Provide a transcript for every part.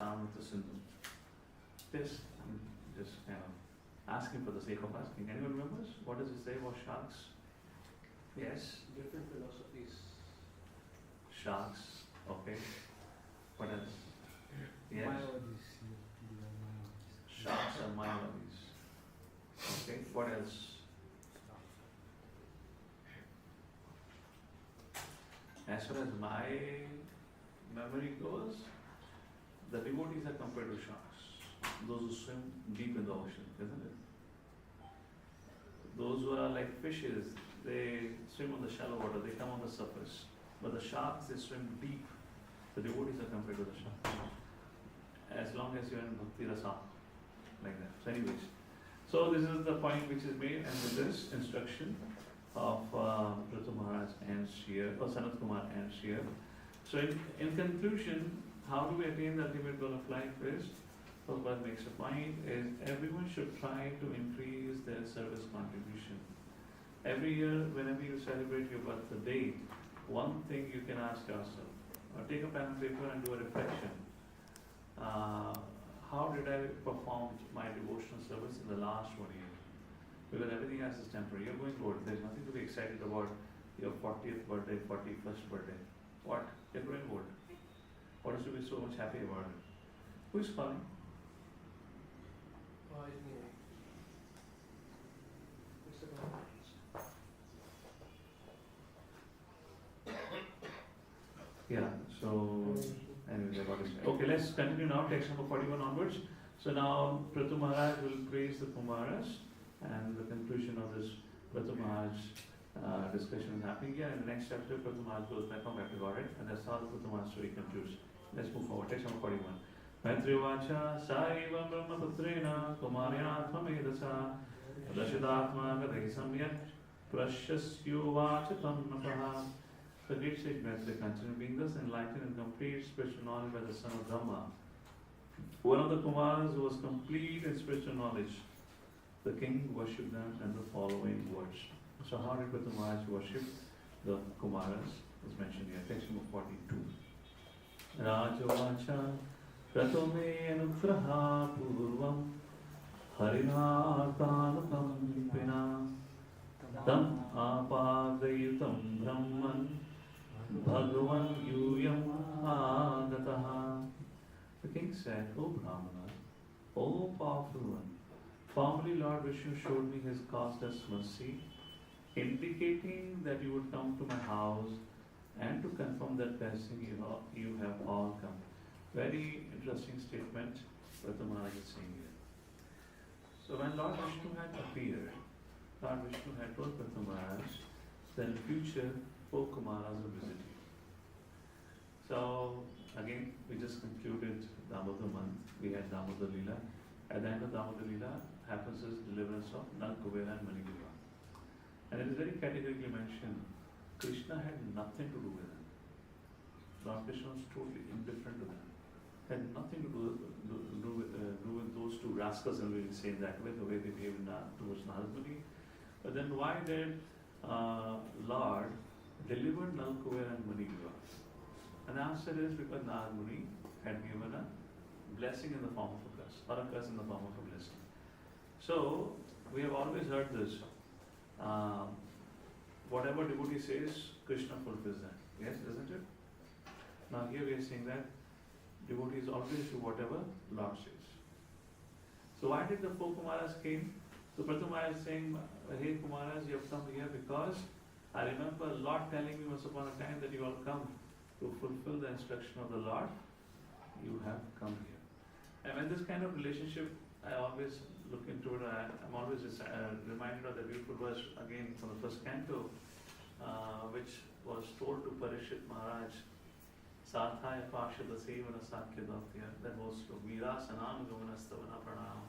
Madan Sundar. Just kind of asking for the sake of asking. Anyone remembers? What does it say about sharks? Yes? Different philosophies. Sharks. Okay. What else? Yes? Sharks are Mayapurs. Okay. What else? As far as my memory goes, the devotees are compared to sharks. Those who swim deep in the ocean, isn't it? Those who are like fishes, they swim on the shallow water, they come on the surface. But the sharks, they swim deep. The devotees are compared to the sharks. As long as you are in bhakti rasa, like that. So anyways, so this is the point which is made, and with this instruction of Pṛthu Maharaj ends here, or Sanat Kumar ends here. So in conclusion, how do we attain the ultimate goal of life is, Prabhupada makes a point, is everyone should try to increase their service contribution. Every year, whenever you celebrate your birthday, one thing you can ask yourself, or take a pen and paper and do a reflection. How did I perform my devotional service in the last 1 year? Because everything else is temporary. You're going good. There's nothing to be excited about your 40th birthday, 41st birthday. What? You're going good. What is to be so much happy about it? Who is calling? It's me. It's about Yeah, so anyway, what is okay, let's continue now, text number 41 onwards. So now Pṛthu Maharaj will praise the Kumaras, and the conclusion of this Pṛthu Maharaj discussion is happening here. In the next chapter, Pṛthu Maharaj goes back home back to Godhead, and that's how the Pṛthu Maharaj story concludes. Let's move forward. Text number 41. Maitrivacha Saiva Brahmaputrena Kumarya Tvamedasa Dashidatma Gadai Samyak Prashasyuvacha Tamnapaha. The great sage Maitreya continued, being thus enlightened and complete spiritual knowledge by the son of Brahma. One of the Kumaras who was complete in spiritual knowledge, the king worshipped them in the following words. So how did Pṛthu Maharaj worship the Kumaras? Is mentioned here, text number 42. Rajavacha Pratome Anugraha Purvam Harinartanakam Pina Tam Apadayutam Brahman Bhagavan Yuyam Agataha. The king said, O Brahmana, O powerful one, formerly Lord Vishnu showed me his causeless mercy, indicating that you would come to my house and to confirm that blessing you have all come. Very interesting statement Pṛthu Maharaj is saying here. So when Lord Vishnu had appeared, Lord Vishnu had told Pṛthu Maharaj that in future 4 Kumaras will visit you. So again, we just concluded Damodar month. We had Damodar Leela. At the end of Damodar Leela happens is deliverance of Nal, Kubera and Manigriva. And it is very categorically mentioned, Krishna had nothing to do with them. Lord Krishna was totally indifferent to them. Had nothing to do with those 2 rascals, and we will say that way, the way they behaved towards Narad Muni. But then why did Lord deliver Nal, Kubera and Manigriva? And the answer is because Narad Muni had given a blessing in the form of a curse, or a curse in the form of a blessing. So, we have always heard this. Whatever devotee says, Krishna fulfills that. Yes, isn't it? Now here we are saying that devotees always do whatever Lord says. So why did the 4 Kumaras came? So Pṛthu Maharaj is saying, hey Kumaras, you have come here because I remember Lord telling me once upon a time that you all come to fulfill the instruction of the Lord. You have come here. And when this kind of relationship, I always look into it, I'm always reminded of the beautiful verse again from the first canto, which was told to Parishit Maharaj, Sarthaya Pashada Sevana Sakya Bhaktya, that was Veera Sanam Gavanastavana Pranam.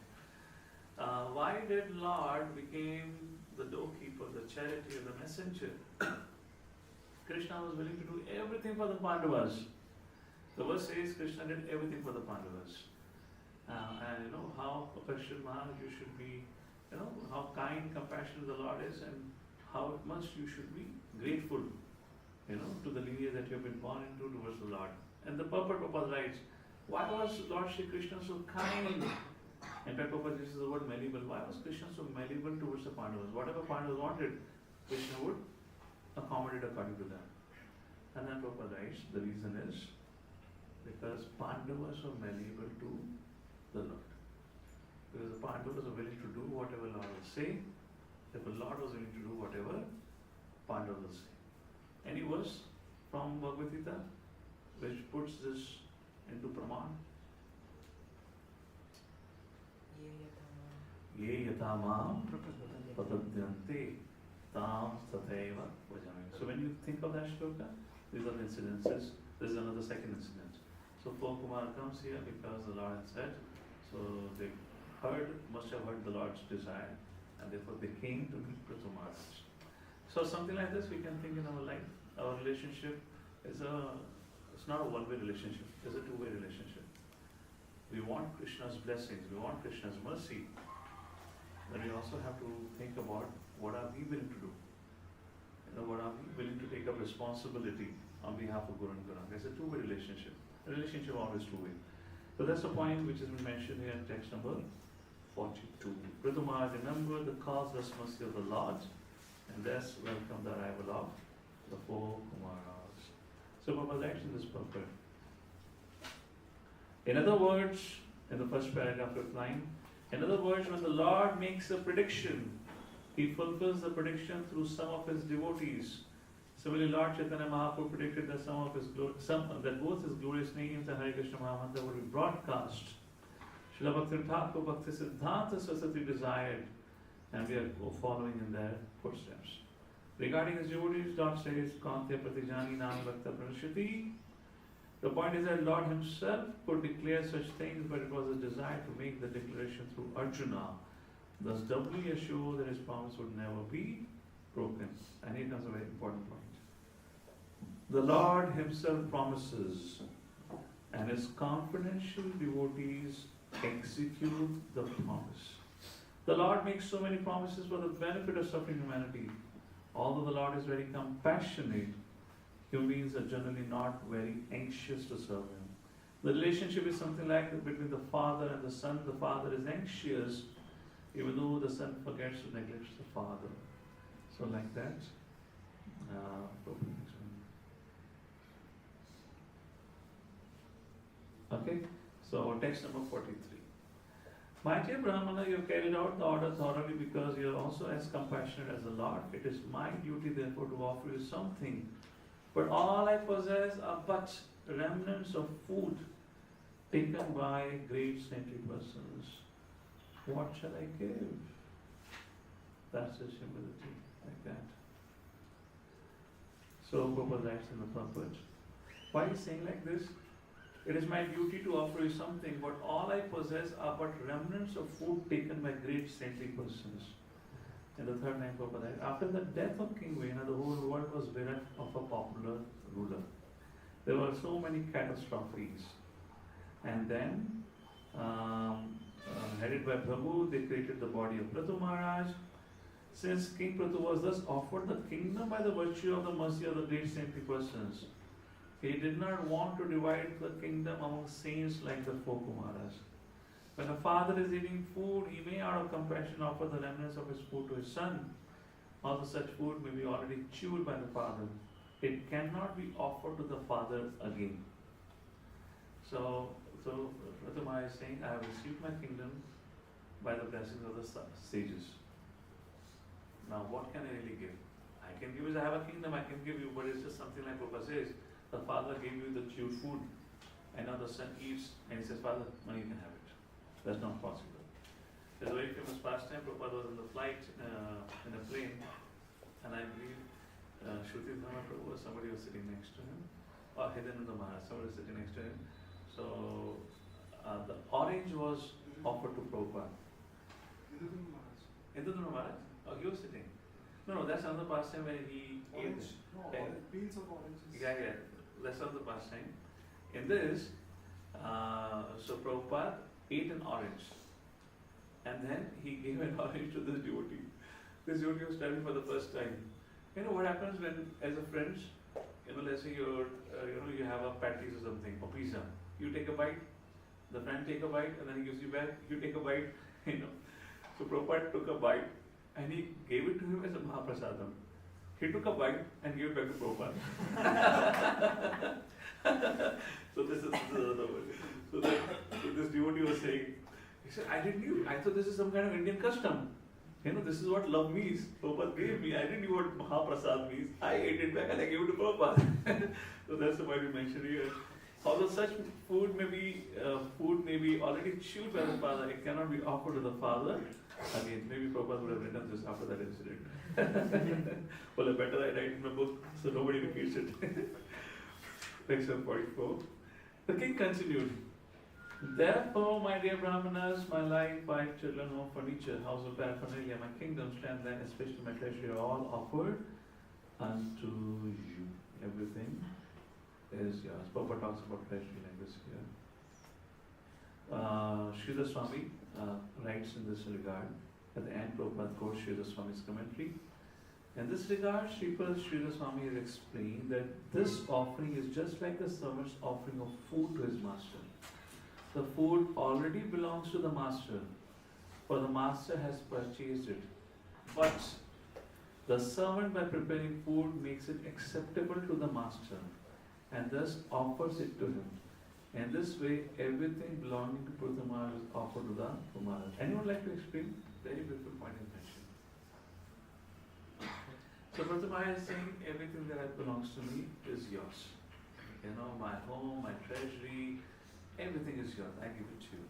Why did Lord became the doorkeeper, the charioteer, the messenger? Krishna was willing to do everything for the Pandavas. The verse says Krishna did everything for the Pandavas. And you know how Parishit Maharaj you should be, you know, how kind, compassionate the Lord is, and how much you should be grateful, you know, to the lineage that you have been born into towards the Lord. And the purport Prabhupada writes Why was Lord Shri Krishna so kind? In fact, Prabhupada uses the word malleable. Why was Krishna so malleable towards the Pandavas? Whatever Pandavas wanted, Krishna would accommodate according to them. And then Prabhupada writes, the reason is because Pandavas were malleable to the Lord. Because the Pandavas are willing to do whatever Lord will say, if the Lord was willing to do whatever Pandavas will say. Any verse from Bhagavad Gita which puts this into Praman? Ye yatamam prapadyante tam tathaiva vajami. So when you think of that shloka, these are the incidences. This is another second incident. So Kumara comes here because the Lord had said, so they must have heard the Lord's desire, and therefore they came to meet Pṛthu Mahārāja. So something like this we can think in our life. Our relationship is it's not a one-way relationship, it's a two-way relationship. We want Krishna's blessings, we want Krishna's mercy, but we also have to think about what are we willing to do. What are we willing to take up responsibility on behalf of Guru and Guranga. It's a two-way relationship. A relationship always two-way. So that's the point which has been mentioned here in text number 42. Pṛthu Mahārāja remembered the causeless mercy of the Lord, and thus welcomed the arrival of the four Kumaras. So Prabhupada writes in this purport. In other words, in the first paragraph of line, in other words, when the Lord makes a prediction, He fulfills the prediction through some of His devotees. Similarly, Lord Chaitanya Mahāprabhu predicted that that both His glorious names and Hare Krishna Mahamantra would be broadcast. Srila Bhakti Thakur Bhakti Siddhanta Saraswati desired, and we are following in their footsteps. Regarding His devotees, Lord says, Kante Pratijani Nam Bhakta Pranashati. The point is that Lord Himself could declare such things, but it was His desire to make the declaration through Arjuna, thus doubly assure that His promise would never be broken. And here comes a very important point. The Lord Himself promises, and His confidential devotees execute the promise. The Lord makes so many promises for the benefit of suffering humanity. Although the Lord is very compassionate, human beings are generally not very anxious to serve Him. The relationship is something like between the father and the son. The father is anxious, even though the son forgets to neglect the father. So like that. Okay, so text number 43. My dear Brahmana, you have carried out the order thoroughly because you are also as compassionate as the Lord. It is my duty therefore to offer you something. But all I possess are but remnants of food taken by great saintly persons. What shall I give? That's His humility, like that. So Prabhupada writes in the purport. Why is he saying like this? It is my duty to offer you something, but all I possess are but remnants of food taken by great saintly persons. In the third line, Prabhupada writes, after the death of King Vena, the whole world was bereft of a popular ruler. There were so many catastrophes. And then, headed by Prabhu, they created the body of Pṛthu Mahārāja. Since King Pṛthu was thus offered the kingdom by the virtue of the mercy of the great saintly persons, he did not want to divide the kingdom among saints like the four Kumaras. When a father is eating food, he may out of compassion offer the remnants of his food to his son. Although such food may be already chewed by the father, it cannot be offered to the father again. So Pṛthu Mahārāja is saying, I have received my kingdom by the blessings of the sages. Now what can I really give? I can give, I have a kingdom I can give you, but it's just something like Prabhupada says, the father gave you the chewed food, and now the son eats, and he says, Father, now you can have it. That's not possible. There's a very famous pastime. Prabhupada was in the flight, in a plane, and I believe Shruti Dhamma Prabhu or somebody was sitting next to him, or Hidananda Maharaj, somebody was sitting next to him. So the orange was offered to Prabhupada. Hidananda Maharaj? Oh, he was sitting. No, that's another pastime where he ate. Peels of oranges. Yeah. That's not the pastime. In this, so Prabhupada ate an orange, and then he gave an orange to this devotee. This devotee was traveling for the first time. You know what happens when, as a friend, let's say you have a patties or something, or pizza. You take a bite, The friend take a bite and then he gives you back, you take a bite, So Prabhupada took a bite and he gave it to him as a Mahaprasadam. He took a bite and gave it back to Prabhupada. So this is another one. So this devotee was saying, he said, I thought this is some kind of Indian custom. This is what love means. Prabhupada gave me. I didn't know what Mahaprasad means. I ate it back and I gave it to Prabhupada. So that's the point we mentioned here. Although such food may be already chewed by the father, it cannot be offered to the father. Again, maybe Prabhupada would have written this after that incident. Well, better I write in my book so nobody repeats it. Section 44. The king continued. Therefore, my dear Brahmanas, my life, wife, children, home, furniture, household paraphernalia, my kingdoms, land, and especially my treasury are all offered unto you. Everything is yours. Prabhupada talks about treasury like this here. Srila Swami writes in this regard. At the end, Prabhupada quotes Srila Swami's commentary. In this regard, Srila Swami has explained that this offering is just like a servant's offering of food to his master. The food already belongs to the master, for the master has purchased it. But the servant, by preparing food, makes it acceptable to the master and thus offers it to him. In this way, everything belonging to Pṛthu Maharāja is offered to the Kumaras. Anyone like to explain? Very beautiful point is mentioned. So Pṛthu Maharāja is saying, everything that belongs to me is yours. My home, my treasury, everything is yours. I give it to you.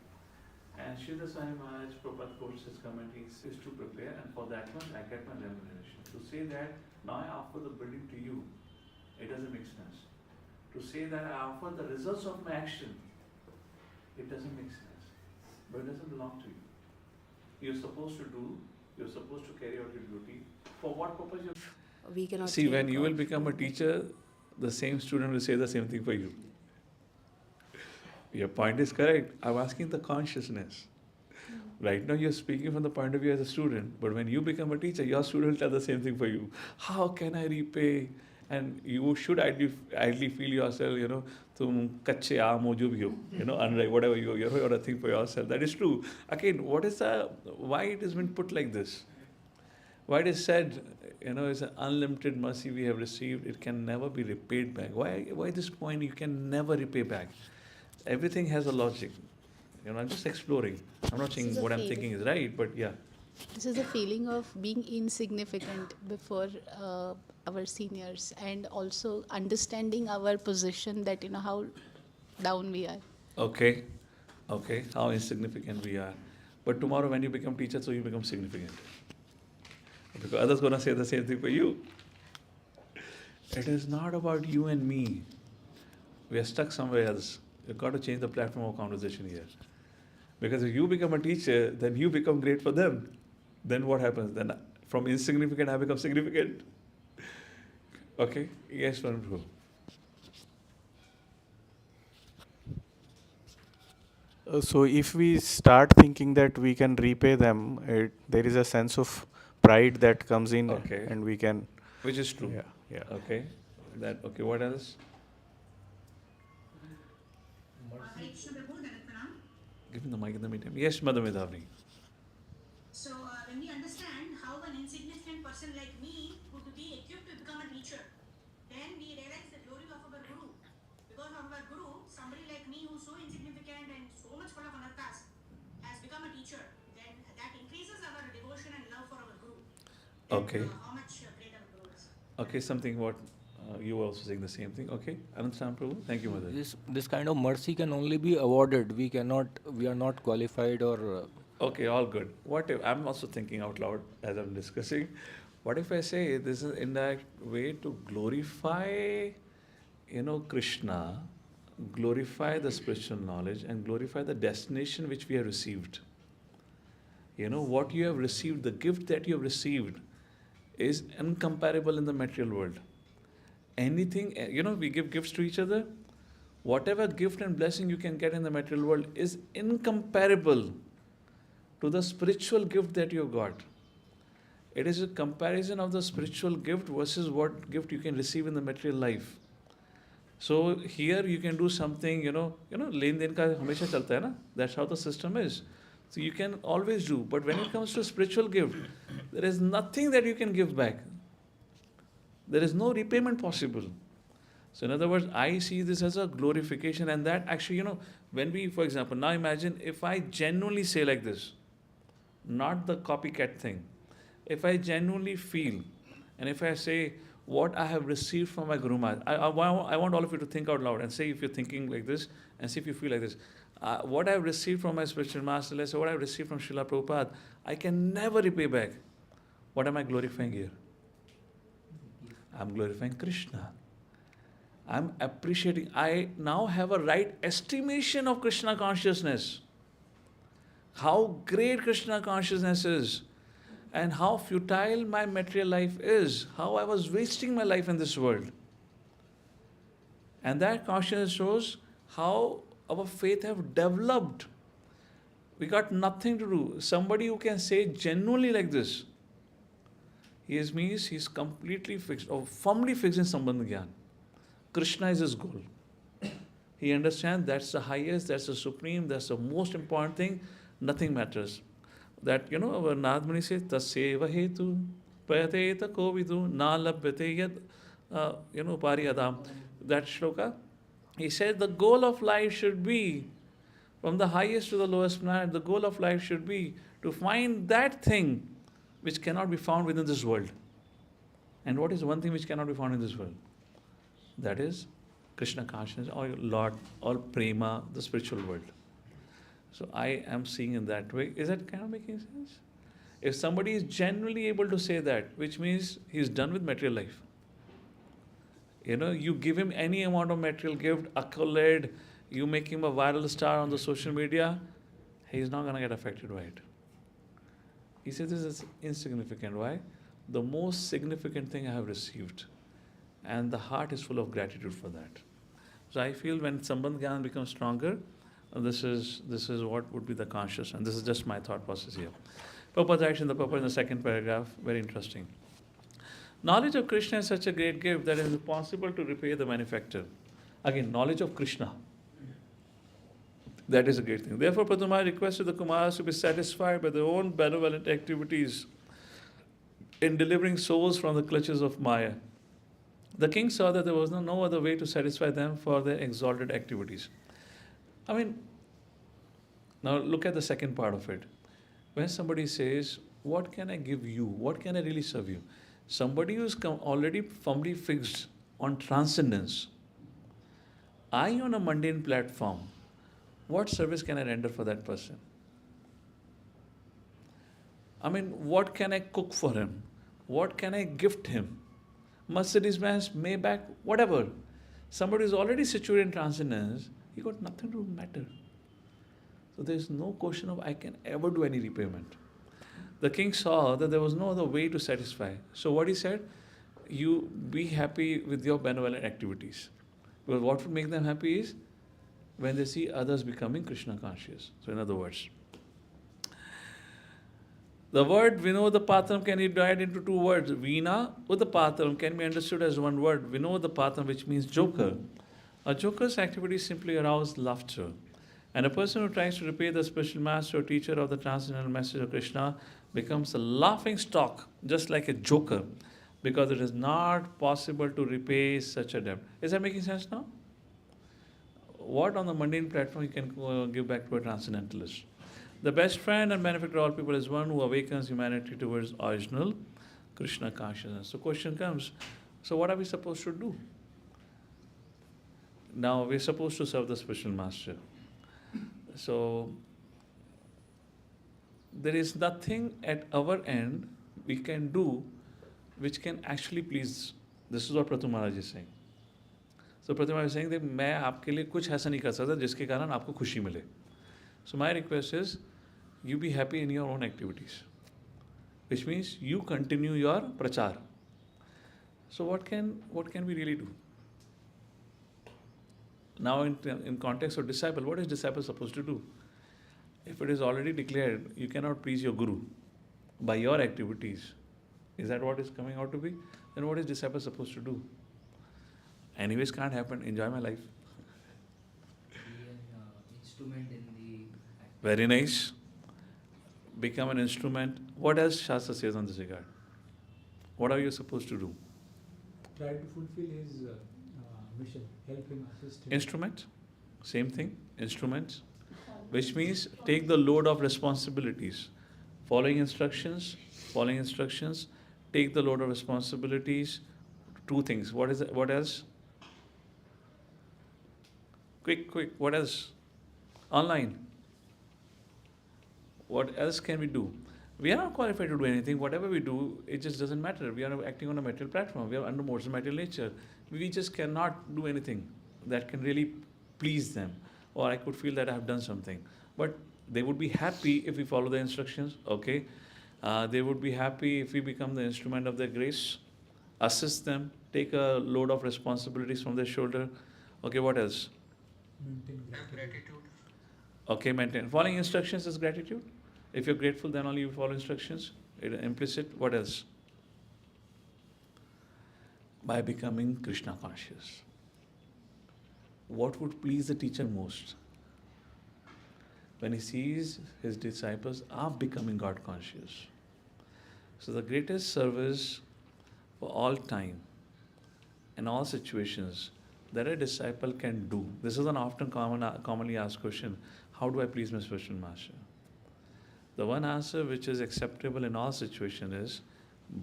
And Srila Swami Maharaj, Prabhupada quotes his commentaries, is to prepare, and for that one I get my remuneration. To say that now I offer the building to you, it doesn't make sense. To say that I offer the results of my action, it doesn't make sense. But it doesn't belong to you. You're supposed to carry out your duty. For what purpose We cannot See, when you will become a teacher, the same student will say the same thing for you. Your point is correct. I'm asking the consciousness. Right now you're speaking from the point of view as a student, but when you become a teacher, your student will tell the same thing for you. How can I repay? And you should ideally feel yourself, tum kache aam ho jo bhi ho, unripe, whatever you're a thing for yourself. That is true. Again, why it has been put like this? Why it is said, it's an unlimited mercy we have received, it can never be repaid back. Why this point you can never repay back? Everything has a logic. I'm just exploring. I'm not saying what I'm thinking is right, but yeah. This is a feeling of being insignificant before our seniors, and also understanding our position, that how down we are. Okay, how insignificant we are. But tomorrow when you become teacher, so you become significant. Because others going to say the same thing for you. It is not about you and me. We are stuck somewhere else. You've got to change the platform of conversation here. Because if you become a teacher, then you become great for them. Then what happens? Then from insignificant, I become significant. Okay? Yes, Pṛthu. So if we start thinking that we can repay them, there is a sense of pride that comes in, and we can... Which is true. Yeah. Okay. What else? Give me the mic in the meantime. Yes, Madam Medhavni. So when we understand how an insignificant person like me would be equipped to become a teacher, then we realize the glory of our Guru. Because of our Guru, somebody like me who's so insignificant and so much full of anarthas has become a teacher. Then that increases our devotion and love for our Guru. Okay. How much great our Guru is. Okay, something what you were also saying the same thing. Okay, Anand Prabhu. Thank you, Mother. This kind of mercy can only be awarded. We are not qualified or... Okay, all good. What if, I'm also thinking out loud as I'm discussing, what if I say this is an indirect way to glorify, Krishna, glorify the spiritual knowledge and glorify the destination which we have received. What you have received, the gift that you have received is incomparable in the material world. Anything, we give gifts to each other. Whatever gift and blessing you can get in the material world is incomparable to the spiritual gift that you have got. It is a comparison of the spiritual gift versus what gift you can receive in the material life. So here you can do something, लेन देन का हमेशा चलता है ना. That's how the system is. So you can always do. But when it comes to spiritual gift, there is nothing that you can give back. There is no repayment possible. So in other words, I see this as a glorification, and that actually, when we, for example, now imagine if I genuinely say like this, not the copycat thing. If I genuinely feel, and if I say what I have received from my Guru Maharaj, I want all of you to think out loud and say if you're thinking like this, and see if you feel like this. What I have received from my spiritual master, let's say what I have received from Srila Prabhupada, I can never repay back. What am I glorifying here? I'm glorifying Krishna. I'm appreciating. I now have a right estimation of Krishna consciousness. How great Krishna consciousness is, and how futile my material life is, how I was wasting my life in this world. And that consciousness shows how our faith have developed. We got nothing to do. Somebody who can say genuinely like this, means he's completely fixed or firmly fixed in Sambandha Gyan. Krishna is his goal. He understands that's the highest, that's the supreme, that's the most important thing. Nothing matters. That, our Nadmani says, Taseva hetu, payateta kovidu, na labhyate yad, pari adam. That shloka, he said the goal of life should be, from the highest to the lowest planet, the goal of life should be to find that thing which cannot be found within this world. And what is one thing which cannot be found in this world? That is Krishna consciousness, or Lord, or Prema, the spiritual world. So I am seeing in that way. Is that kind of making sense? If somebody is genuinely able to say that, which means he's done with material life. You give him any amount of material gift, accolade, you make him a viral star on the social media, he's not going to get affected by it. He says this is insignificant. Why? The most significant thing I have received. And the heart is full of gratitude for that. So I feel when Sambandha Gyan becomes stronger, this is what would be the conscious, and this is just my thought process here. Prabhupada writes in the second paragraph, very interesting. Knowledge of Krishna is such a great gift that it is impossible to repay the benefactor. Again, knowledge of Krishna. That is a great thing. Therefore, Pṛthu Mahārāja requested the Kumaras to be satisfied by their own benevolent activities in delivering souls from the clutches of Maya. The king saw that there was no other way to satisfy them for their exalted activities. Now look at the second part of it. When somebody says, what can I give you? What can I really serve you? Somebody who is already firmly fixed on transcendence. I, on a mundane platform, what service can I render for that person? What can I cook for him? What can I gift him? Mercedes-Benz, Maybach, whatever. Somebody who is already situated in transcendence, he got nothing to matter. So there is no question of I can ever do any repayment. The king saw that there was no other way to satisfy. So what he said, you be happy with your benevolent activities. Because what will make them happy is when they see others becoming Krishna conscious. So in other words, the word Vinodapatram can be divided into two words. Veena Udapatram can be understood as one word. Vinodapatram, which means joker. A joker's activities simply arouse laughter. And a person who tries to repay the spiritual master or teacher of the transcendental message of Krishna becomes a laughing stock, just like a joker, because it is not possible to repay such a debt. Is that making sense now? What on the mundane platform you can give back to a transcendentalist? The best friend and benefactor of all people is one who awakens humanity towards original Krishna consciousness. So question comes, so what are we supposed to do? Now we're supposed to serve the spiritual master. So there is nothing at our end we can do which can actually please. This is what Pṛthu Mahārāja is saying. So Pṛthu Mahārāja is saying that मैं आपके लिए कुछ ऐसा नहीं कर सकता जिसके कारण आपको खुशी मिले. So my request is, you be happy in your own activities, which means you continue your prachar. So what can we really do? Now in context of disciple, what is disciple supposed to do? If it is already declared, you cannot please your guru by your activities. Is that what is coming out to be? Then what is disciple supposed to do? Anyways, can't happen. Enjoy my life. Be an instrument in the Very nice. Become an instrument. What else Shastra says on this regard? What are you supposed to do? Try to fulfill his mission, help him, assist him. Instrument? Same thing. Instrument. Which means take the load of responsibilities. Following instructions, take the load of responsibilities. Two things. What is it? What else? Quick. What else? Online. What else can we do? We are not qualified to do anything. Whatever we do, it just doesn't matter. We are acting on a material platform. We are under modes of material nature. We just cannot do anything that can really please them. Or I could feel that I have done something. But they would be happy if we follow the instructions. Okay. They would be happy if we become the instrument of their grace. Assist them. Take a load of responsibilities from their shoulder. Okay, what else? Maintain gratitude. Okay, maintain. Following instructions is gratitude. If you're grateful, then only you follow instructions. Implicit. What else? By becoming Krishna conscious. What would please the teacher most? When he sees his disciples are becoming God conscious. So the greatest service for all time and all situations that a disciple can do. This is an often commonly asked question. How do I please my spiritual master? The one answer which is acceptable in all situations is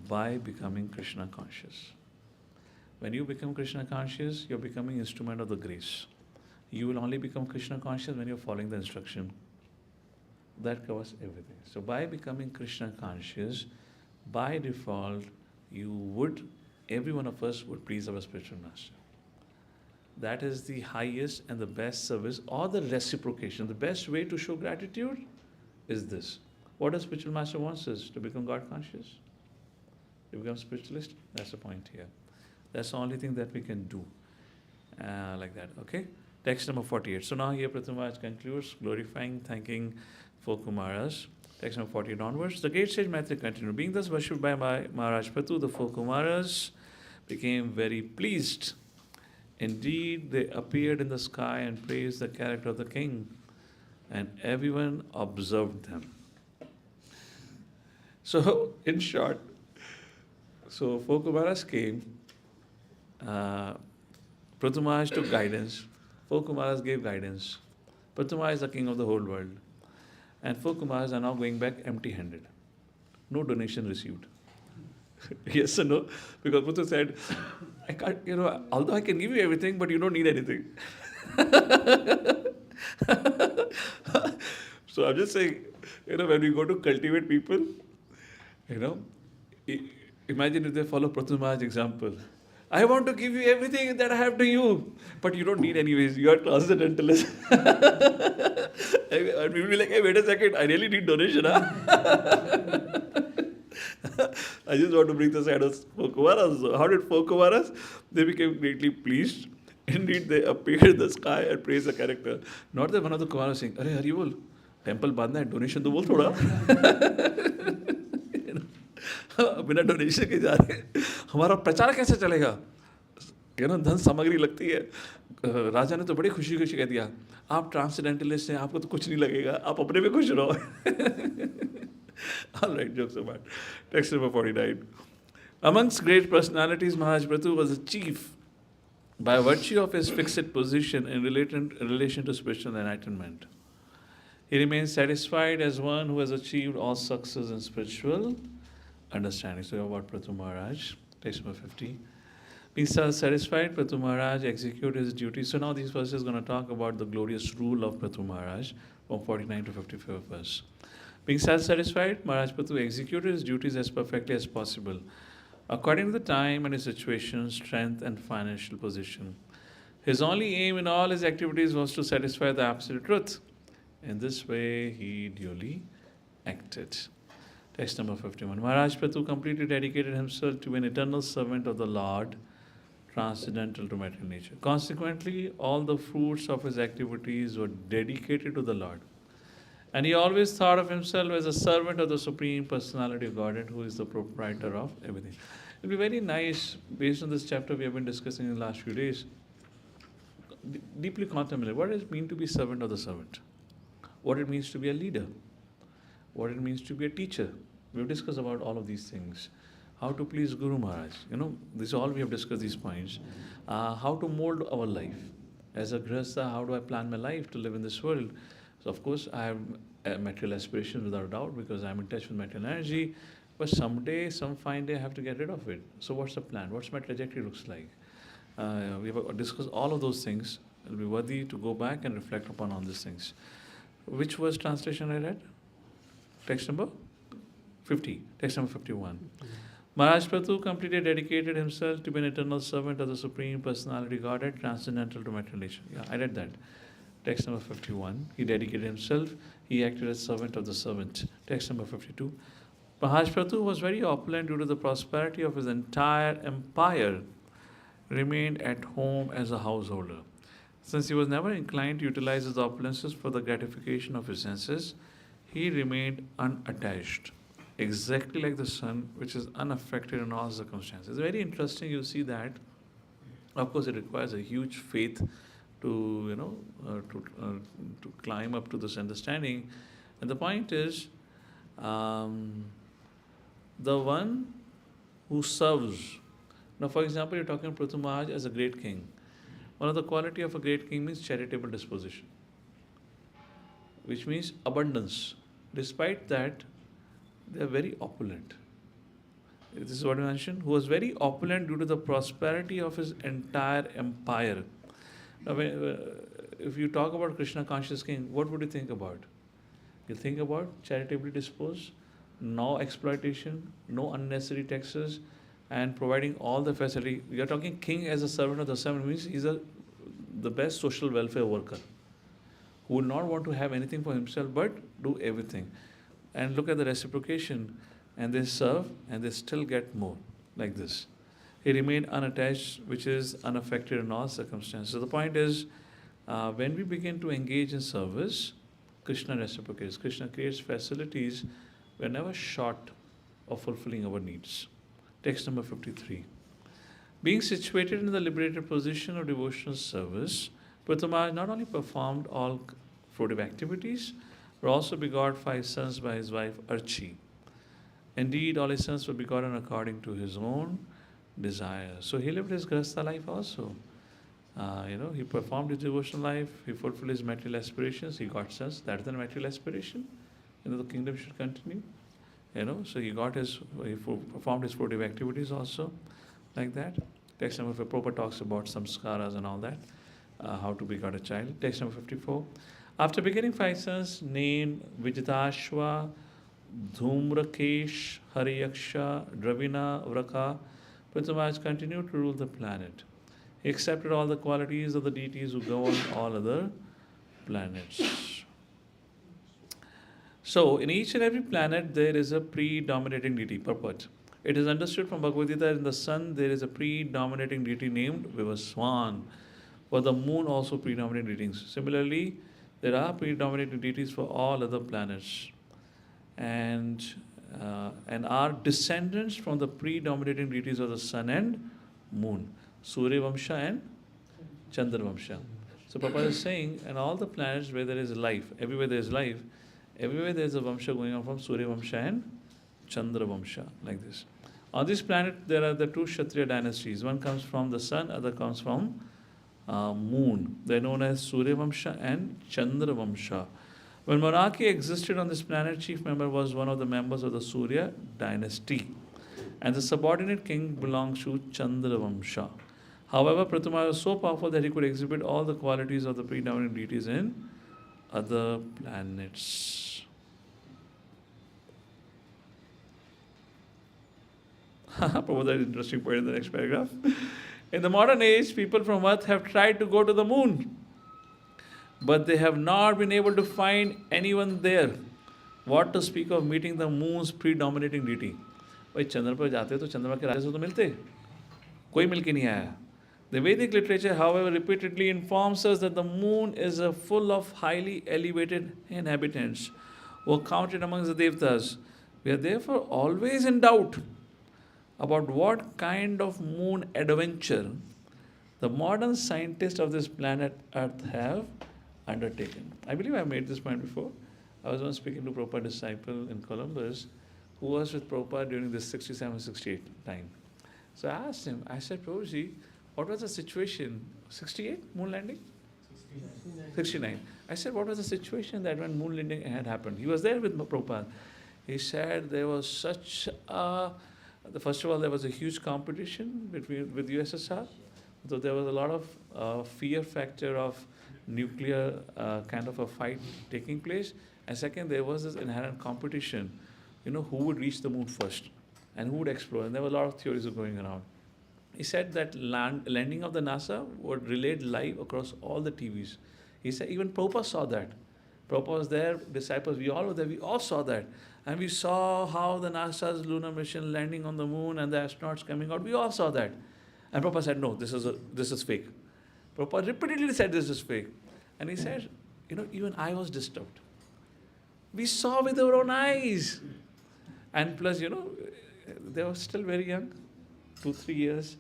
by becoming Krishna conscious. When you become Krishna conscious, you're becoming instrument of the grace. You will only become Krishna conscious when you're following the instruction. That covers everything. So by becoming Krishna conscious, by default, every one of us would please our spiritual master. That is the highest and the best service or the reciprocation. The best way to show gratitude is this. What does spiritual master wants us? To become God conscious? To become spiritualist? That's the point here. That's the only thing that we can do. Like that, okay? Text number 48. So now here Pṛthu Maharāja concludes, glorifying, thanking four Kumaras. Text number 48 onwards. The great sage Maitreya continued. Being thus worshipped by Mahārāja Pṛthu, the four Kumaras became very pleased. Indeed, they appeared in the sky and praised the character of the king, and everyone observed them. So, in short, four Kumaras came, Pṛthu Maharāja took guidance, four Kumaras gave guidance. Pṛthu Maharāja is the king of the whole world. And four Kumaras are now going back empty-handed. No donation received. Yes or no? Because Pṛthu said, I can't, although I can give you everything, but you don't need anything. So I'm just saying, when we go to cultivate people, imagine if they follow Pṛthu Maharāja's example. I want to give you everything that I have to you, but you don't need anyways. You are transcendentalist. And we'll be like, hey, wait a second, I really need donation, huh? I just want to bring the side of four Kumaras. So how did four Kumaras? They became greatly pleased. Indeed, they appeared in the sky and praised the character. Not that one of the Kumaras saying, Arey, Hari bol, temple bandna hai, donation to bol thoda. बिना donation के जा रहे हमारा प्रचार कैसे चलेगा धन सामग्री लगती है राजा ने तो बड़ी खुशी खुशी कह दिया आप ट्रांसडेंटलिस्ट हैं आपको तो कुछ नहीं लगेगा आप अपने में खुश रहो All right, jokes apart. Text number 49. Amongst great personalities, Mahārāja Pṛthu was a chief by virtue of his fixed position in relation to spiritual enlightenment. He remains satisfied as one who has achieved all success in spiritual understanding. So about Pṛthu Maharāja, text number 50. Being satisfied, Pṛthu Maharāja executed his duties. So now these verses are going to talk about the glorious rule of Pṛthu Maharāja from 49 to 55 verse. Being self-satisfied, Mahārāja Pṛthu executed his duties as perfectly as possible, according to the time and his situation, strength and financial position. His only aim in all his activities was to satisfy the absolute truth. In this way, he duly acted. Text number 51. Mahārāja Pṛthu completely dedicated himself to be an eternal servant of the Lord, transcendental to material nature. Consequently, all the fruits of his activities were dedicated to the Lord. And he always thought of himself as a servant of the Supreme Personality of Godhead, who is the proprietor of everything. It'll be very nice, based on this chapter we have been discussing in the last few days, deeply contemplate what does it mean to be servant of the servant, what it means to be a leader, what it means to be a teacher. We've discussed about all of these things. How to please Guru Maharaj. This all we have discussed these points. How to mold our life. As a Grihastha, how do I plan my life to live in this world? So of course I have material aspirations without doubt because I'm in touch with material energy. But someday, some fine day, I have to get rid of it. So what's the plan? What's my trajectory looks like? We have discussed all of those things. It'll be worthy to go back and reflect upon all these things. Which was translation I read? Text number 50. Text number 51. Maharaj Pṛthu completely dedicated himself to be an eternal servant of the Supreme Personality Godhead, transcendental to material nature. Yeah, I read that. Text number 51. He dedicated himself. He acted as servant of the servant. Text number 52. Maharaj Pṛthu was very opulent due to the prosperity of his entire empire, remained at home as a householder. Since he was never inclined to utilize his opulences for the gratification of his senses, he remained unattached, exactly like the sun, which is unaffected in all circumstances. It's very interesting, you see that. Of course, it requires a huge faith to climb up to this understanding. And the point is, the one who serves. Now, for example, you're talking about Pṛthu Maharaj as a great king. One of the quality of a great king means charitable disposition, which means abundance. Despite that, they are very opulent. This is what I mentioned. Who was very opulent due to the prosperity of his entire empire. Now, if you talk about Krishna conscious king, what would you think about? You think about charitably disposed, no exploitation, no unnecessary taxes, and providing all the facility. We are talking king as a servant of the servant means he's the best social welfare worker who would not want to have anything for himself but do everything. And look at the reciprocation, and they serve and they still get more, like this. He remained unattached, which is unaffected in all circumstances. So the point is, when we begin to engage in service, Krishna reciprocates. Krishna creates facilities. We're never short of fulfilling our needs. Text number 53. Being situated in the liberated position of devotional service, Pṛthu Maharaj not only performed all fruitive activities, but also begot 5 sons by his wife Archi. Indeed, all his sons were begotten according to his own desire. So he lived his Grihastha life also. He performed his devotional life, he fulfilled his material aspirations, he got sons. That is the material aspiration. The kingdom should continue. So he performed his fruitive activities also, like that. Text number 4, Prabhupada talks about samskaras and all that, how to begot a child. Text number 54. After begetting 5 sons named Vijitashva, Dhumrakesh, Hariyaksha, Dravina, Vraka, Pṛthu Maharaj continued to rule the planet. He accepted all the qualities of the deities who govern all other planets. So, in each and every planet, there is a predominating deity, purport. It is understood from Bhagavad Gita that in the sun, there is a predominating deity named Vivaswan. For the moon, also predominating deities. Similarly, there are predominating deities for all other planets. And are descendants from the predominating deities of the sun and moon. Surya Vamsha and Chandra Vamsha. So, Prabhupada is saying, and all the planets where there is life, everywhere there is life, everywhere there is a Vamsha going on from Surya Vamsha and Chandra Vamsha, like this. On this planet, there are the 2 Kshatriya dynasties. One comes from the sun, other comes from moon. They are known as Surya Vamsha and Chandra Vamsha. When monarchy existed on this planet, chief member was one of the members of the Surya dynasty. And the subordinate king belongs to Chandra Vamsha. However, Pṛthu Maharaj was so powerful that he could exhibit all the qualities of the predominant deities in other planets. Prabhupada, that interesting point in the next paragraph. In the modern age, people from Earth have tried to go to the moon, but they have not been able to find anyone there. What to speak of meeting the moon's predominating deity? भाई चंद्र पर जाते तो चंद्रमा के राजा से तो मिलते, कोई मिल के नहीं आया. The Vedic literature, however, repeatedly informs us that the moon is full of highly elevated inhabitants who are counted amongst the Devtas. We are therefore always in doubt about what kind of moon adventure the modern scientists of this planet Earth have undertaken. I believe I made this point before. I was once speaking to Prabhupada's disciple in Columbus who was with Prabhupada during this 67-68 time. So I asked him, I said, Prabhuji, what was the situation? 68 moon landing? 69. I said, what was the situation that when moon landing had happened? He was there with Prabhupada. He said there was such a, first of all, there was a huge competition with USSR. So there was a lot of fear factor of nuclear kind of a fight taking place. And second, there was this inherent competition, who would reach the moon first and who would explore. And there were a lot of theories going around. He said that landing of the NASA would relayed live across all the TVs. He said even Prabhupada saw that. Prabhupada was there, disciples, we all were there, we all saw that. And we saw how the NASA's lunar mission landing on the moon and the astronauts coming out, we all saw that. And Prabhupada said, no, this is fake. Prabhupada repeatedly said this is fake. And he said, even I was disturbed. We saw with our own eyes. And plus, they were still very young, 2-3 years.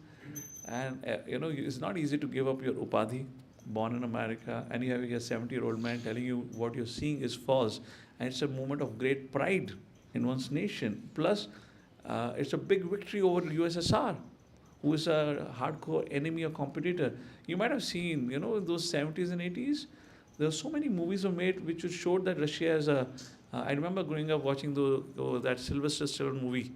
And, it's not easy to give up your upadhi, born in America, and you have a 70-year-old man telling you what you're seeing is false. And it's a moment of great pride in one's nation. Plus, it's a big victory over USSR, who is a hardcore enemy or competitor. You might have seen, in those 70s and 80s, there were so many movies were made which showed that Russia as a... I remember growing up watching that Sylvester Stallone movie,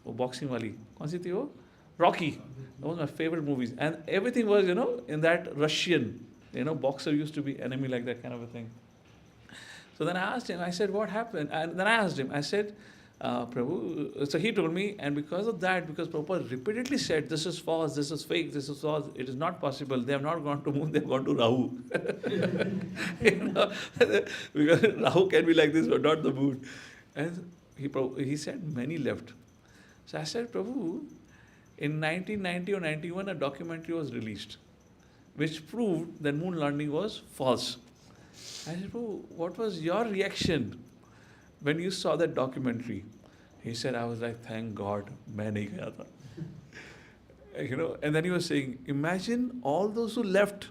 boxing wali. Kaun si thi wo? Rocky. That was my favorite movies. And everything was, in that Russian, boxer used to be enemy like that kind of a thing. So then I asked him, I said, what happened? And then I asked him, I said, Prabhu, so he told me, and because of that, because Prabhupada repeatedly said, this is false, this is fake, this is false, it is not possible, they have not gone to moon, they have gone to Rahu. Because Rahu can be like this, but not the moon. And he said, many left. So I said, Prabhu, in 1990 or 91, a documentary was released, which proved that moon landing was false. I said, Prabhu, what was your reaction when you saw that documentary? He said, I was like, thank God, main nahi gaya tha. And then he was saying, imagine all those who left,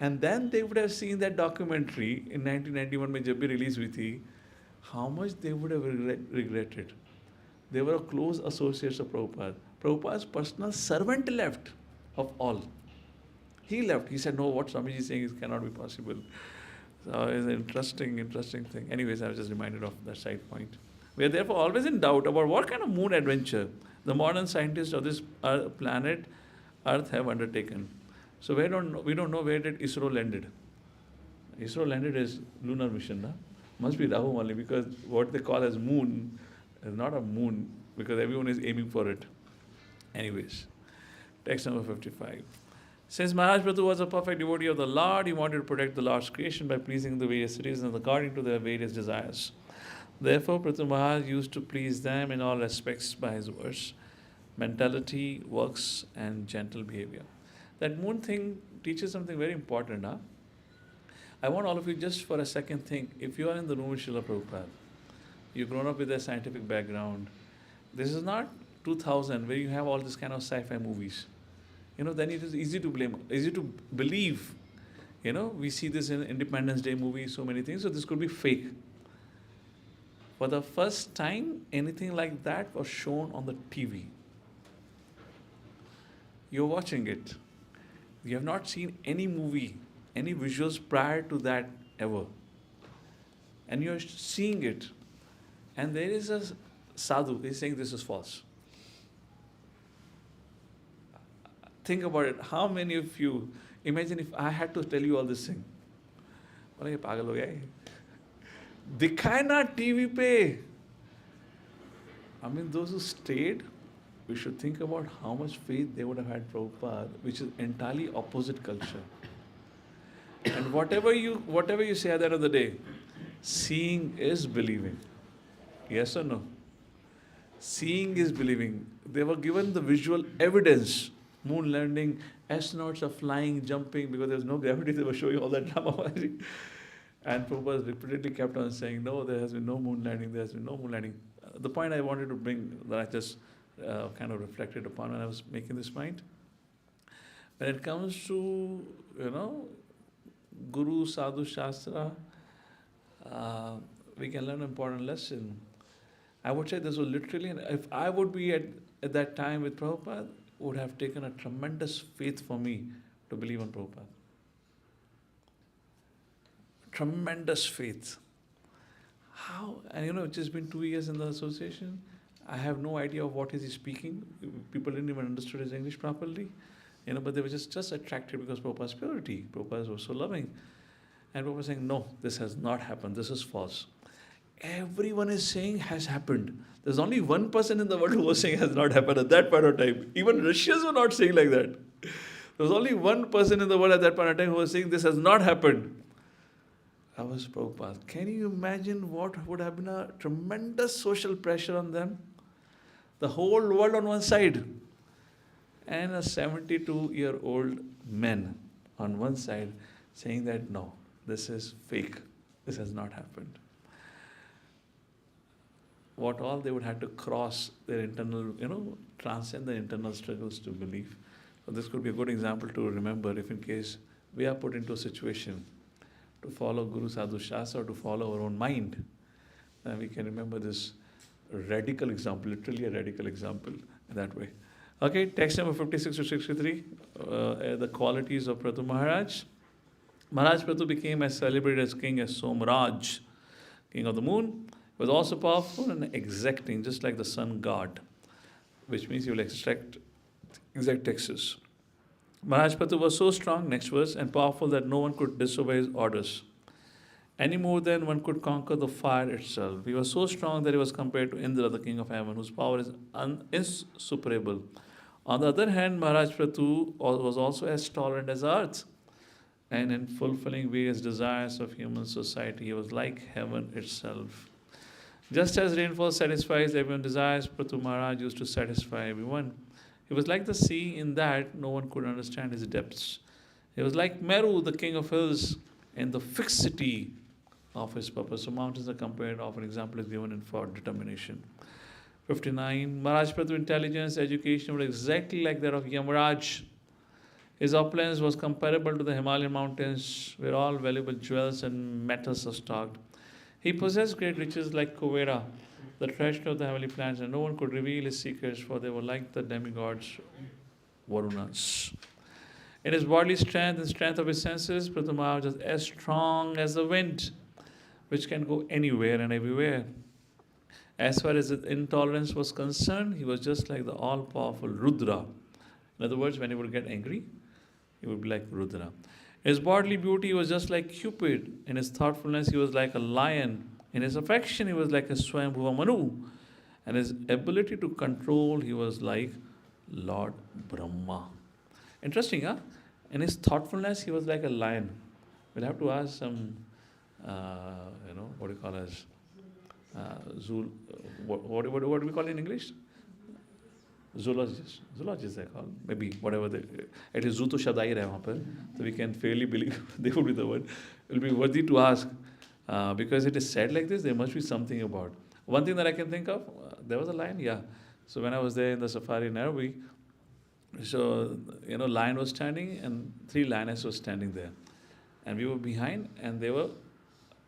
and then they would have seen that documentary in 1991 when jab bhi release hui thi, how much they would have regretted. They were close associates of Prabhupada. Prabhupada's personal servant left of all. He left. He said, no, what Swamiji is saying cannot be possible. So it's an interesting thing. Anyways, I was just reminded of that side point. We are therefore always in doubt about what kind of moon adventure the modern scientists of this planet Earth have undertaken. So we don't know where did ISRO landed. ISRO landed is lunar mission, na? Must be Rahu only, because what they call as moon is not a moon, because everyone is aiming for it. Anyways, text number 55. Since Mahārāja Pṛthu was a perfect devotee of the Lord, he wanted to protect the Lord's creation by pleasing the various citizens according to their various desires. Therefore, Pṛthu Mahārāja used to please them in all respects by his words, mentality, works, and gentle behavior. That moon thing teaches something very important. Huh? I want all of you just for a second think, if you are in the room with Srila Prabhupada, you've grown up with a scientific background, this is not 2000 where you have all this kind of sci-fi movies. Then it is easy to believe. We see this in Independence Day movies, so many things, so this could be fake. For the first time, anything like that was shown on the TV. You're watching it. You have not seen any movie, any visuals prior to that ever. And you're seeing it. And there is a sadhu, he's saying this is false. Think about it. How many of you, imagine if I had to tell you all this thing. बोले ये पागल हो गया है. दिखाए ना TV पे. I mean, those who stayed, we should think about how much faith they would have had Prabhupada, which is entirely opposite culture. And whatever you say at the end of the day, seeing is believing. Yes or no? Seeing is believing. They were given the visual evidence. Moon landing, astronauts are flying, jumping, because there was no gravity, they were showing all that drama. And Prabhupada repeatedly kept on saying, no, there has been no moon landing, there has been no moon landing. the point I wanted to bring, that I just kind of reflected upon when I was making this point, when it comes to, Guru, Sadhu, Shastra, we can learn an important lesson. I would say this was literally, if I would be at that time with Prabhupada, would have taken a tremendous faith for me to believe on Prabhupada. Tremendous faith. How? And it's just been 2 years in the association. I have no idea of what is he speaking. People didn't even understand his English properly. But they were just attracted because Prabhupada's purity. Prabhupada was so loving. And Prabhupada was saying, no, this has not happened. This is false. Everyone is saying has happened. There's only one person in the world who was saying has not happened at that point of time. Even Russians were not saying like that. There was only one person in the world at that point of time who was saying this has not happened. That was Prabhupada. Can you imagine what would have been a tremendous social pressure on them? The whole world on one side. And a 72-year-old man on one side saying that no, this is fake. This has not happened. What all they would have to cross their internal, transcend the internal struggles to believe. So this could be a good example to remember if in case we are put into a situation to follow Guru Sadhu Shastra or to follow our own mind, then we can remember this radical example, literally a radical example in that way. Okay, text number 56 to 63, the qualities of Pṛthu Mahārāja. Mahārāja Pṛthu became as celebrated as king as Somaraj, king of the moon. He was also powerful and exacting, just like the sun god, which means he will exact taxes. Mahārāja Pṛthu was so strong, next verse, and powerful that no one could disobey his orders, any more than one could conquer the fire itself. He was so strong that he was compared to Indra, the king of heaven, whose power is insuperable. On the other hand, Mahārāja Pṛthu was also as tolerant as earth, and in fulfilling various desires of human society, he was like heaven itself. Just as rainfall satisfies everyone's desires, Pṛthu Mahārāja used to satisfy everyone. He was like the sea in that no one could understand his depths. He was like Meru, the king of hills, in the fixity of his purpose. So mountains are compared, often example is given in for determination. 59. Mahārāja Pṛthu's intelligence, education were exactly like that of Yamaraj. His opulence was comparable to the Himalayan mountains, where all valuable jewels and metals are stocked. He possessed great riches like Kuvera, the treasure of the heavenly planets, and no one could reveal his secrets, for they were like the demigods, Varunas. In his bodily strength and strength of his senses, Pṛthu Mahārāja was as strong as the wind, which can go anywhere and everywhere. As far as his intolerance was concerned, he was just like the all-powerful Rudra. In other words, when he would get angry, he would be like Rudra. In his bodily beauty, he was just like Cupid. In his thoughtfulness, he was like a lion. In his affection, he was like a Swayambhuva Manu. And his ability to control, he was like Lord Brahma. Interesting, huh? In his thoughtfulness, he was like a lion. We'll have to ask some, what do you call as, what do we call it in English? Zoologists they call, maybe whatever it is. Zuto Shadai hai wahan par, so we can fairly believe they would be the word. It will be worthy to ask, because it is said like this, there must be something about. One thing that I can think of, there was a lion, yeah. So when I was there in the safari in Nairobi, so lion was standing and 3 lionesses were standing there, and we were behind, and they were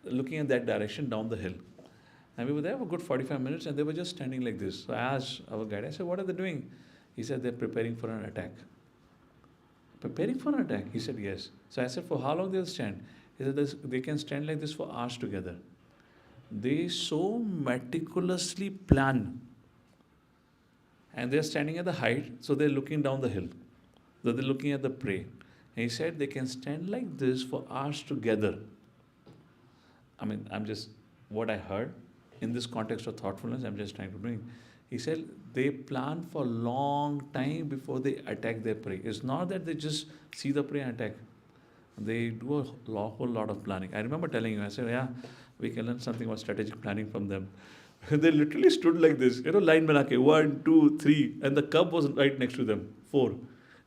looking in that direction down the hill. And we were there for a good 45 minutes, and they were just standing like this. So I asked our guide, I said, what are they doing? He said, they're preparing for an attack. Preparing for an attack? He said, yes. So I said, for how long they'll stand? He said, they can stand like this for hours together. They so meticulously plan. And they're standing at the height, so they're looking down the hill. So they're looking at the prey. And he said, they can stand like this for hours together. I mean, what I heard, in this context of thoughtfulness, I'm just trying to bring. He said they plan for a long time before they attack their prey. It's not that they just see the prey and attack. They do a whole lot of planning. I remember telling you, I said, yeah, we can learn something about strategic planning from them. They literally stood like this, line banake, 1, 2, 3, and the cub was right next to them, 4.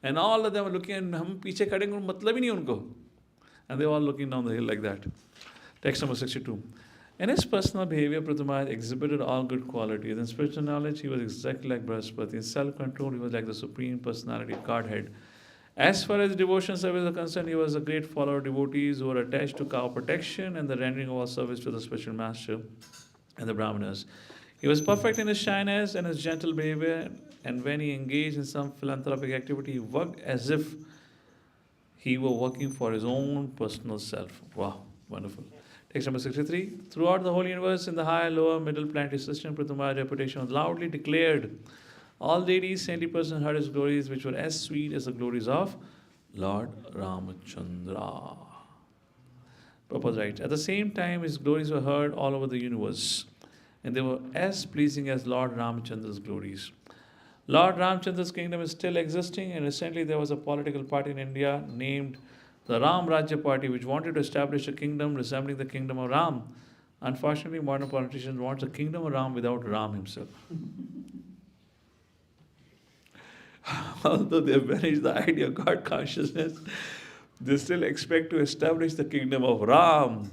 And all of them were looking, and hum piche khade matlab hi nahi unko. And they were all looking down the hill like that. Text number 62. In his personal behavior, Pṛthu Mahārāja exhibited all good qualities. In spiritual knowledge, he was exactly like Brihaspati. In self-control, he was like the supreme personality, Godhead. As far as devotion service is concerned, he was a great follower of devotees who were attached to cow protection and the rendering of all service to the spiritual master and the brahmanas. He was perfect in his shyness and his gentle behavior, and when he engaged in some philanthropic activity, he worked as if he were working for his own personal self. Wow, wonderful. Text number 63. Throughout the whole universe, in the higher, lower, middle planetary system, Pṛthu Mahārāja's reputation was loudly declared. All deities, saintly persons heard his glories, which were as sweet as the glories of Lord Ramachandra. Prabhupada writes, at the same time, his glories were heard all over the universe, and they were as pleasing as Lord Ramachandra's glories. Lord Ramachandra's kingdom is still existing, and recently there was a political party in India named the Ram Rajya Party, which wanted to establish a kingdom resembling the kingdom of Ram. Unfortunately, modern politicians want the kingdom of Ram without Ram himself. Although they have banished the idea of God consciousness, they still expect to establish the kingdom of Ram.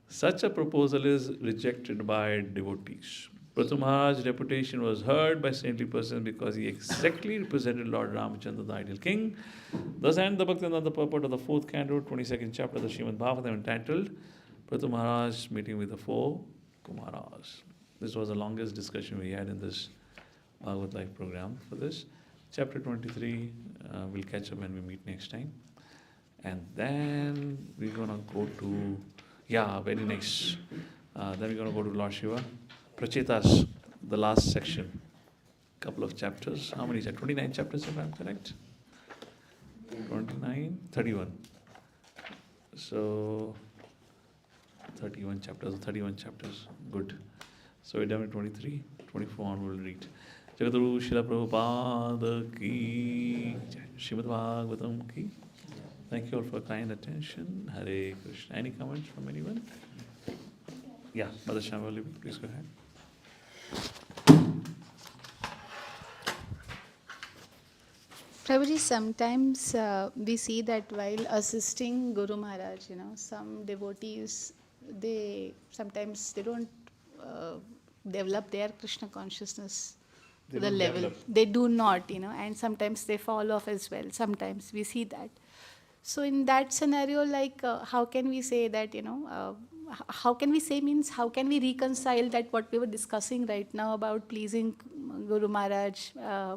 Such a proposal is rejected by devotees. Pṛthu Mahārāja's reputation was heard by saintly persons because he exactly represented Lord Ramachandra, the ideal king. Thus ends the Bhaktivedanta purport of the 4th canto, 22nd chapter of the Srimad Bhagavatam, entitled Pṛthu Mahārāja's meeting with the 4 Kumaras. This was the longest discussion we had in this Bhagavad Life program for this. Chapter 23, we'll catch up when we meet next time. And then we're going to go to, very next. Then we're going to go to Lord Shiva. Prachetas, the last section. Couple of chapters. How many is that? 29 chapters, if I'm correct? 29, 31. So, 31 chapters. Good. So we're done with 23. 24 on we'll read. Jagadguru Śrīla Prabhupada ki Jai. Srimad Bhagavatam ki. Thank you all for kind attention. Hare Krishna. Any comments from anyone? Yeah, Mother Shamali, please go ahead. Prabhuji, sometimes we see that while assisting Guru Maharaj, some devotees, they don't develop their Krishna consciousness to the level. They do not, and sometimes they fall off as well. Sometimes we see that. So in that scenario, how can we say that, how can we reconcile that what we were discussing right now about pleasing Guru Maharaj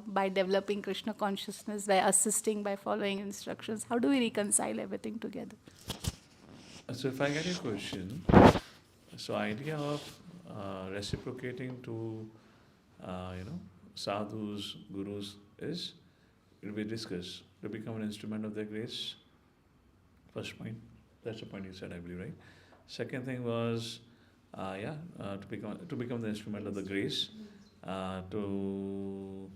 by developing Krishna consciousness, by assisting, by following instructions? How do we reconcile everything together? So if I get your question, so idea of reciprocating to, sadhus, gurus is, it will be discussed to become an instrument of their grace. First point, that's the point you said, I believe, right? Second thing was, to become the instrument of the grace, to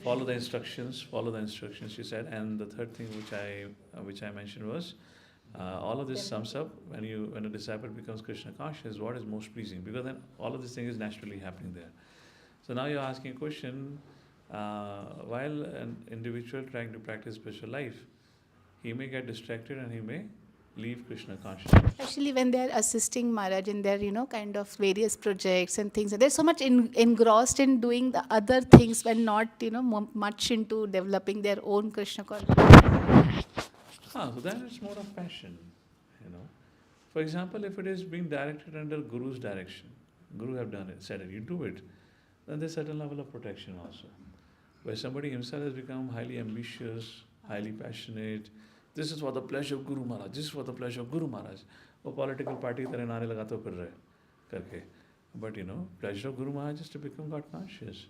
follow the instructions, you said. And the third thing which I mentioned was, all of this sums up when a disciple becomes Krishna conscious, what is most pleasing? Because then all of this thing is naturally happening there. So now you're asking a question, while an individual trying to practice spiritual life, he may get distracted and he may leave Krishna consciousness. Actually, when they're assisting Maharaj in their, kind of various projects and things, they're so much engrossed in doing the other things when not, much into developing their own Krishna consciousness. So then it's more of passion, For example, if it is being directed under Guru's direction, Guru have done it, said it, you do it, then there's a certain level of protection also. Where somebody himself has become highly ambitious, highly passionate, this is for the pleasure of Guru Maharaj, this is for the pleasure of Guru Maharaj. वो political party की तरह नारे लगाते हो फिर रहे करके. But pleasure of Guru Maharaj is to become God conscious.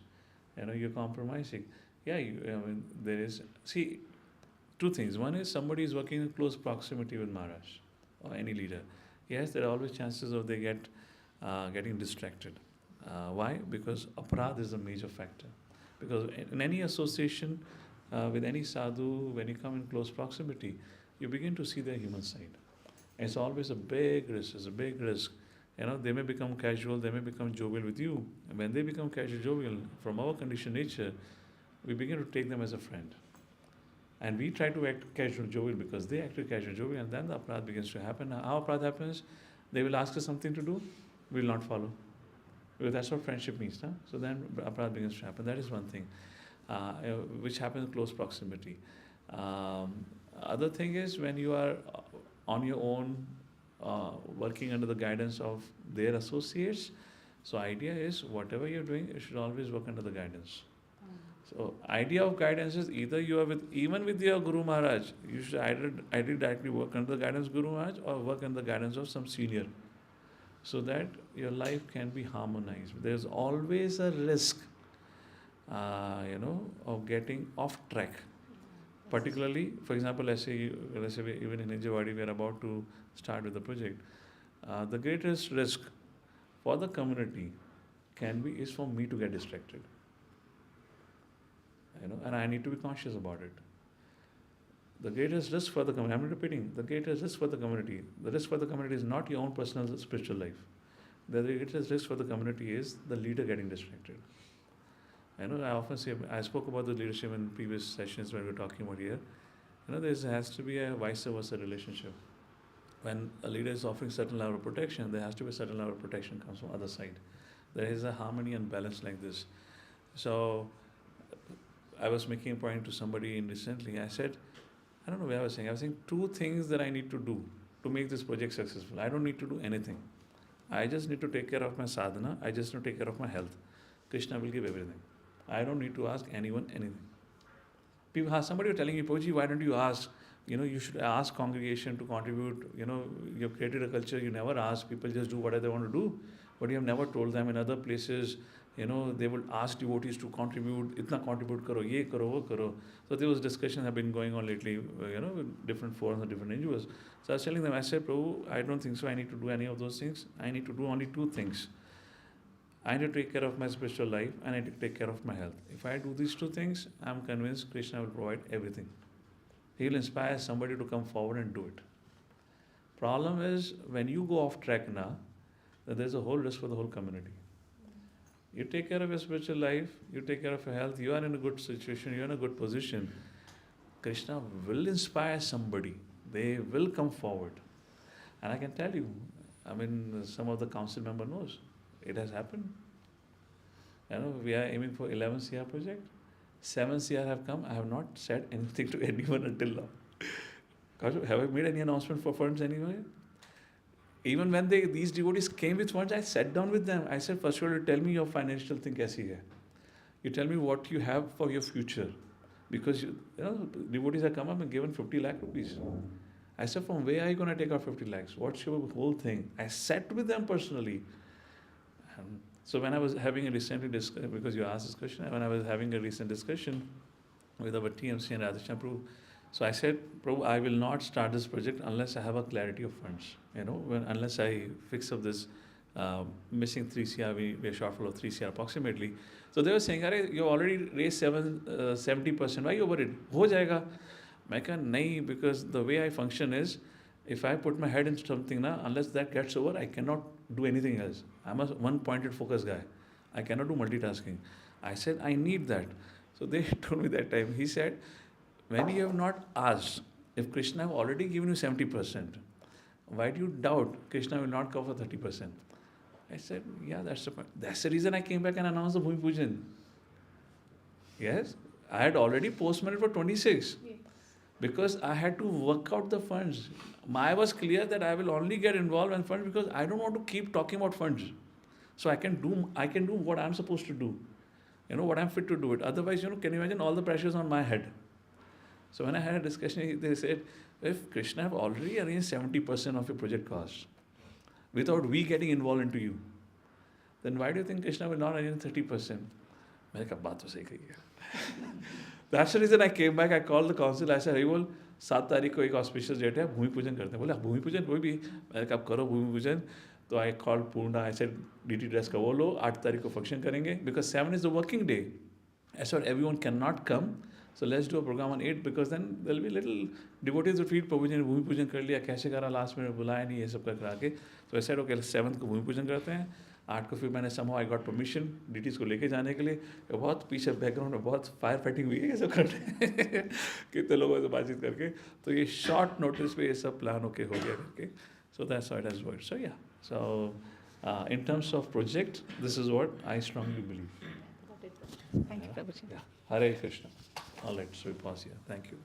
You're compromising. There is, see, two things. One is somebody is working in close proximity with Maharaj or any leader. Yes, there are always chances of they getting distracted. Why? Because aparadha is a major factor. Because in any association with any sadhu, when you come in close proximity, you begin to see their human side. And it's always a big risk. It's a big risk. They may become casual, they may become jovial with you. And when they become casual, jovial, from our conditioned nature, we begin to take them as a friend. And we try to act casual, jovial because they acted casual, jovial, and then the aparadha begins to happen. How aparadha happens? They will ask us something to do. we will not follow. Because that's what friendship means, no? So then aparadha begins to happen. That is one thing, which happens in close proximity. Other thing is when you are on your own, working under the guidance of their associates. So idea is whatever you're doing, you should always work under the guidance. So idea of guidance is either you are even with your Guru Maharaj, you should either directly work under the guidance of Guru Maharaj or work under the guidance of some senior, so that your life can be harmonized. There's always a risk, of getting off track. Particularly, for example, let's say even in Nijawadi, we are about to start with the project. The greatest risk for the community is for me to get distracted. And I need to be conscious about it. The greatest risk for the community, I'm repeating, the greatest risk for the community is not your own personal spiritual life. The greatest risk for the community is the leader getting distracted. I often say, I spoke about the leadership in previous sessions when we were talking about here. There has to be a vice versa relationship. When a leader is offering certain level of protection, there has to be a certain level of protection comes from the other side. There is a harmony and balance like this. So, I was making a point to somebody recently. I said, I don't know what I was saying 2 things that I need to do to make this project successful. I don't need to do anything. I just need to take care of my sadhana. I just need to take care of my health. Krishna will give everything. I don't need to ask anyone anything. Somebody was telling me, Poji, why don't you ask? You should ask congregation to contribute. You've created a culture, you never ask. People just do whatever they want to do. But you have never told them in other places, they will ask devotees to contribute, itna contribute karo, ye karo, wo karo. So there was discussions have been going on lately, with different forums and different NGOs. So I was telling them, I said, Prabhu, I don't think so. I need to do any of those things. I need to do only 2 things. I need to take care of my spiritual life and I need to take care of my health. If I do these 2 things, I'm convinced Krishna will provide everything. He will inspire somebody to come forward and do it. Problem is, when you go off track now, there's a whole risk for the whole community. You take care of your spiritual life, you take care of your health, you are in a good situation, you are in a good position. Krishna will inspire somebody. They will come forward. And I can tell you, some of the council member knows. It has happened. We are aiming for 11 CR project. 7 CR have come. I have not said anything to anyone until now. Have I made any announcement for funds anywhere? Even when these devotees came with funds, I sat down with them. I said, first of all, you tell me your financial thing kaisi hai. You tell me what you have for your future. Because devotees have come up and given 50 lakh rupees. I said, from where are you going to take out 50 lakhs? What's your whole thing? I sat with them personally. So when I was having a recent discussion, because you asked this question, when I was having a recent discussion with our TMC and Radhisham Prabhu, so I said, Prabhu, I will not start this project unless I have a clarity of funds. Unless I fix up this missing 3 CR, we are shortfall of 3 CR approximately. So they were saying, you already raised 70%. Why are you worried? Ho jayega. I said, nahi, because the way I function is, if I put my head into something, unless that gets over, I cannot do anything else. I'm a one-pointed focus guy. I cannot do multitasking. I said, I need that. So they told me that time. He said, when you have not asked, if Krishna have already given you 70%, why do you doubt Krishna will not cover 30%? I said, yeah, that's the point. That's the reason I came back and announced the Bhumi Pujan. Yes, I had already postponed it for 26. Yes. Because I had to work out the funds. I was clear that I will only get involved in funds because I don't want to keep talking about funds. So I can do what I'm supposed to do. What I'm fit to do it. Otherwise, can you imagine all the pressures on my head? So when I had a discussion, they said, if Krishna have already arranged 70% of your project cost, without we getting involved into you, then why do you think Krishna will not arrange 30%? That's the reason I came back. I called the council. I said, hey, 7 तारीख को एक auspicious date है, भूमि पूजन करते हैं. बोले भूमि पूजन कोई भी, मैंने कहा करो भूमि पूजन. तो I called Purna. I said, DT dress का वो लो, 8 तारीख को function करेंगे. Because 7 is the working day. I said, everyone cannot come. So let's do a program on 8 because then there will be little devotees who feel Prabhu ji ने भूमि पूजन कर लिया, कैसे करा last minute बुलाया नहीं, ये सब करा के. So I said, okay, 7th को भूमि पूजन करते हैं. 8 को फिर मैंने somehow I got permission DTs को लेके जाने के लिए. बहुत पीछे बैकग्राउंड में बहुत फायर फाइटिंग हुई है ये सब करने कितने लोगों से बातचीत करके. तो ये शॉर्ट नोटिस पे ये सब प्लान होके हो गया करके. So that's how it has worked. So yeah. So In terms of project, this is what I strongly believe. Thank you, Prabhuji. Yeah. Hare Krishna. All right, so we pause here. Thank you.